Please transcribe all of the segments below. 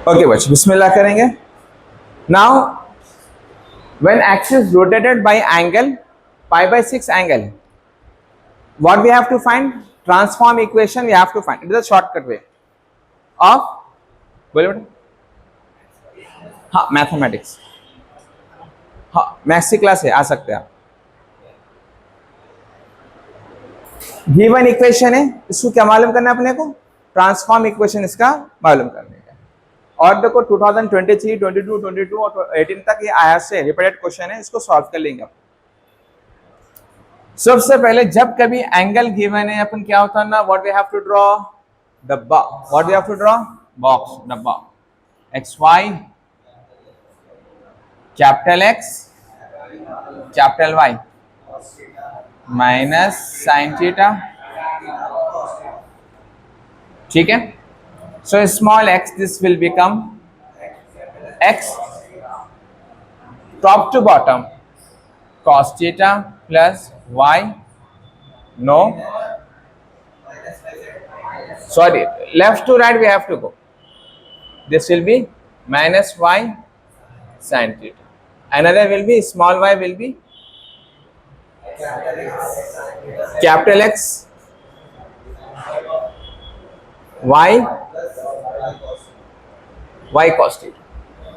Okay बच्चों, बिस्मिल्लाह करेंगे. Now when x is rotated by angle pi by 6 angle, what we have to find? Transform equation we have to find. It is a shortcut way of, बोले बेटा. हाँ, mathematics. हाँ, maths की class है, आ सकते हैं आप. गिवन इक्वेशन है, इसको क्या मालूम करना है अपने को? ट्रांसफॉर्म इक्वेशन इसका मालूम करने का. और देखो 2023, 22, 22 और 18 तक ये आया से रिपीटेड क्वेश्चन है, इसको सॉल्व कर लेंगे. सबसे पहले जब कभी एंगल गिवन है अपन क्या होता है ना, what we have to draw? डब्बा. What we have to draw? Box, डब्बा. X y, capital X, capital Y, minus sign theta. ठीक है. So small x, this will become x top to bottom cos theta plus y, no, sorry, left to right we have to go. This will be minus y sin theta. Another will be small y will be capital X y cos theta.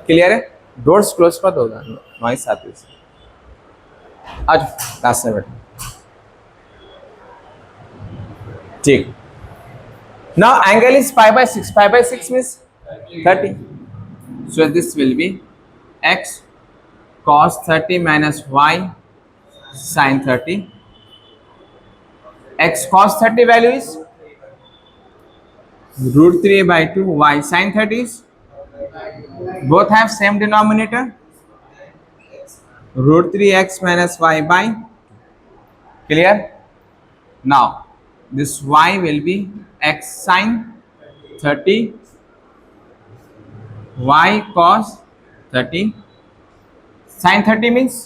Clear है? Doors close मत होगा, noise आती है. आज last में बैठो. ठीक. Now angle is pi by 6. Pi by 6 means 30. So this will be x cos 30 minus y sin 30. x cos 30 value is root 3 by 2. y sin 30 is, both have same denominator, root 3x minus y by. Clear? Now this y will be x sin 30, y cos 30. Sin 30 means,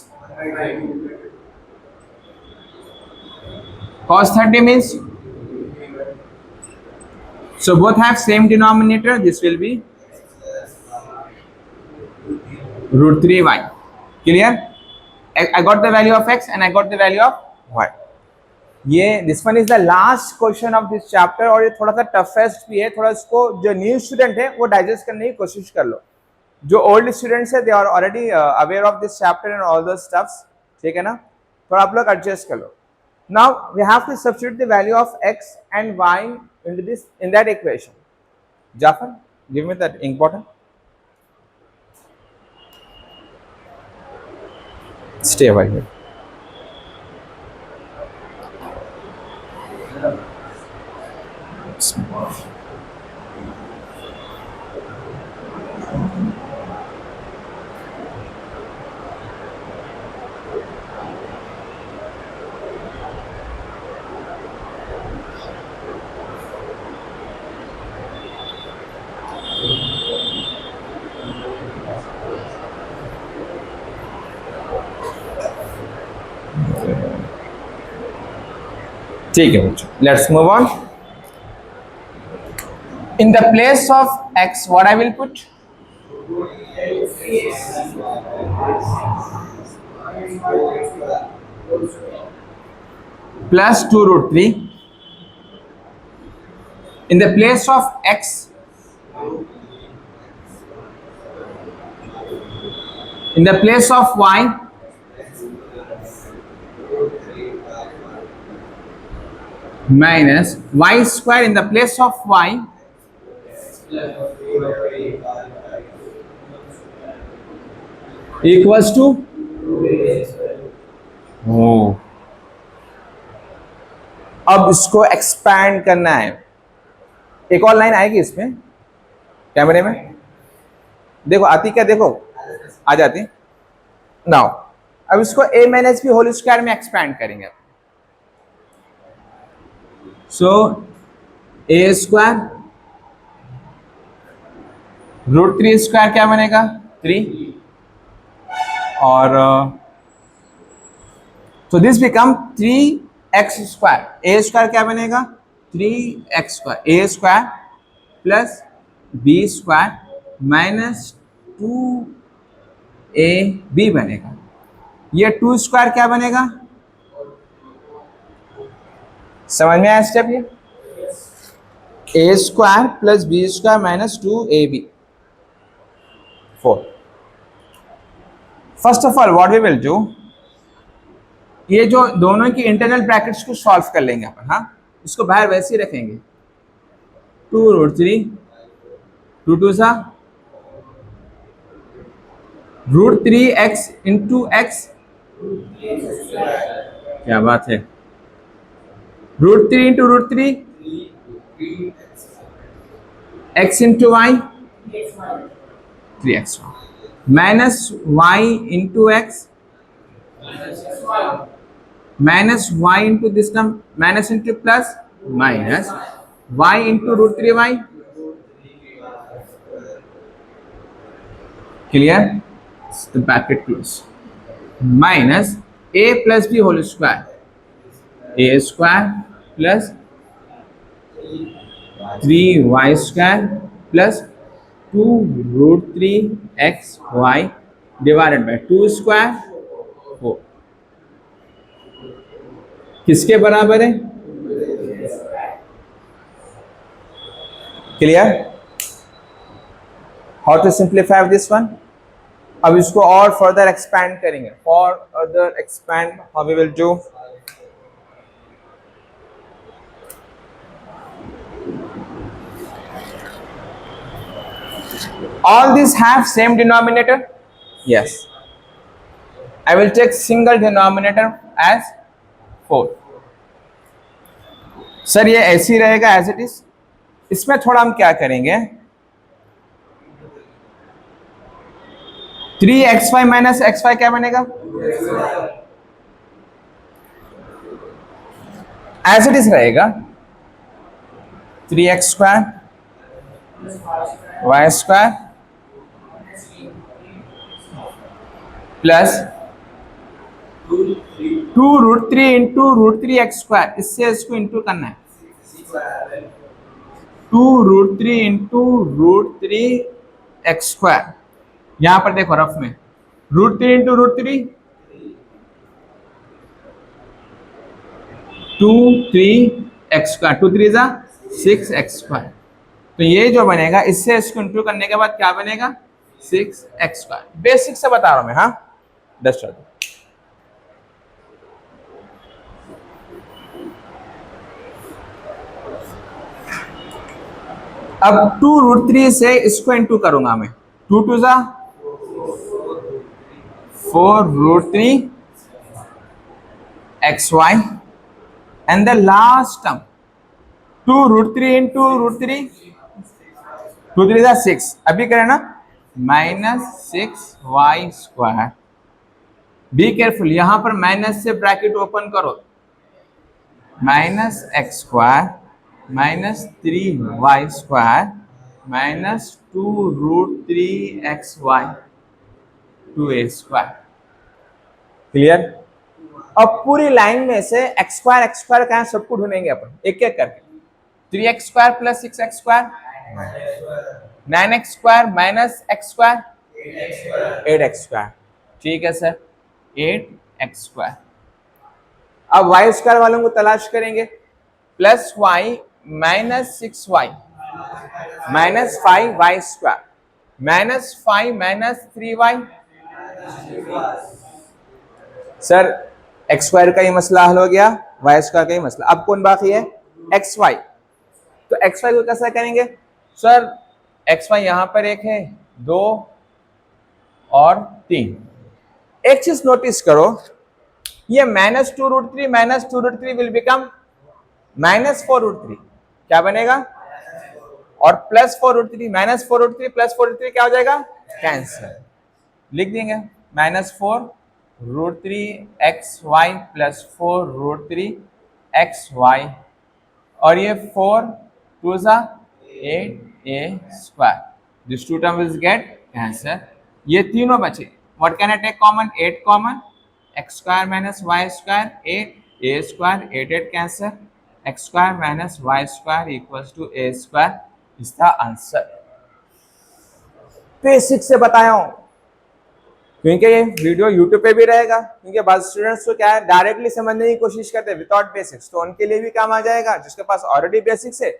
cos 30 means, so both have same denominator. This will be root 3y. Clear? I got the value of x and I got the value of y. ये this one is the last question of this chapter. और ये थोड़ा सा toughest भी है. थोड़ा इसको जो न्यू स्टूडेंट है वो डाइजेस्ट करने की कोशिश कर लो. जो ओल्ड स्टूडेंट्स है they are already aware of this chapter and all those stuffs. ठीक है ना? थोड़ा आप लोग एडजस्ट कर लो. Now we have to substitute the value of x and y into this in that equation. Jafar, give me that important. Stay right here. ठीक है बच्चों, let's move on. In the place of x what I will put? Plus 2 root 3. In the place of x, in the place of y, minus y square. In the place of y, equals to, oh, अब इसको expand करना है. एक और line आएगी इसमें कैमरे में, देखो आती क्या? देखो आ जाती. नाउ अब इसको a minus b whole square में एक्सपैंड करेंगे. So a square root 3 square क्या बनेगा? 3. और तो this become 3x square. A square क्या बनेगा? 3x square. A square plus b square minus 2ab बनेगा। ये 2 स्क्वायर क्या बनेगा, समझ में आया स्टेप? ये a square plus b square minus 2ab 4। First of all what we will do, ये जो दोनों की इंटरनल ब्रैकेट्स को सॉल्व कर लेंगे अपन। हाँ, इसको बाहर वैसे ही रखेंगे। 2√3 2 2 सा √3x इंटू एक्स, क्या बात है, √3 into √3 x into y 3x minus y into x minus y into this term minus into plus minus y into √3y। Clear? the bracket close minus a plus b whole square, a square plus 3y square plus 2√3xy divided by 2 square 4 किसके बराबर है? Clear? How to simplify this one? अब इसको और further expand करेंगे। For other expand how we will do, all these have same denominator? Yes. I will take single denominator as 4। Sir ये ऐसे ही रहेगा एज इट इज। इसमें थोड़ा हम क्या करेंगे, 3xy माइनस xy क्या बनेगा, एज इट इज रहेगा 3x square y square plus 2√3 into √3x square, इससे इसको इंटू करना है, 2√3 इंटू √3x स्क्वायर। यहां पर देखो रफ में √3 इंटू √3 2 3x स्क्वायर, 2 3 जा 6x स्क्वायर। तो ये जो बनेगा इससे इसको इंटू करने के बाद क्या बनेगा, 6x स्क्वायर। बेसिक से बता रहा हूं मैं। हाँ, डस्ट कर दो। अब 2√3 से इसको इंटू करूंगा मैं, 2 2 जा 4√3xy and the last term 2√3 into √3 2 3 जा 6, अभी करें ना, -6y स्क्वायर। बी केयरफुल, यहां पर माइनस से ब्रैकेट ओपन करो, -x square -3y square -2√3xy 2a square. Clear? अब पूरी लाइन में से x स्क्वायर कहां सबको ढूंढेंगे अपन एक एक करके। 3x square plus 6x square 9x square minus x square 8x square. ठीक है सर, 8x स्क्वायर। अब y स्क्वायर वालों को तलाश करेंगे, plus y minus 6y minus 5y square minus 5 minus 3y। Sir x square का ही मसला हल हो गया, वाई स्क्वायर का ही मसला। अब कौन बाकी है, एक्स वाई। तो एक्स वाई को कैसा करेंगे सर, एक्स वाई यहां पर एक है, 2 और 3। एक चीज नोटिस करो, ये -2√3 विल बिकम -4√3, क्या बनेगा, और +4√3 -4√3 +4√3 क्या हो जाएगा, कैंसिल। लिख देंगे -4√3xy प्लस 4√3xy, और ये 4 2 8a square, this two term will get cancel. ये तीनों बचे, what can I take common, 8 common, x square minus y square 8, a square 8 cancel, x square minus y square equals to a square is the answer. Basic से बताया हूं, क्योंकि ये video YouTube पे भी रहेगा, क्योंकि बहुत स्टूडेंट्स को क्या है डायरेक्टली समझने की कोशिश करते हैं विदाउट बेसिक्स, तो उनके लिए भी काम आ जाएगा। जिसके पास ऑलरेडी बेसिक्स है,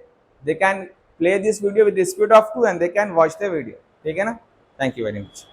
they can play this video with the speed of 2 and they can watch the video. ठीक है ना? Thank you very much.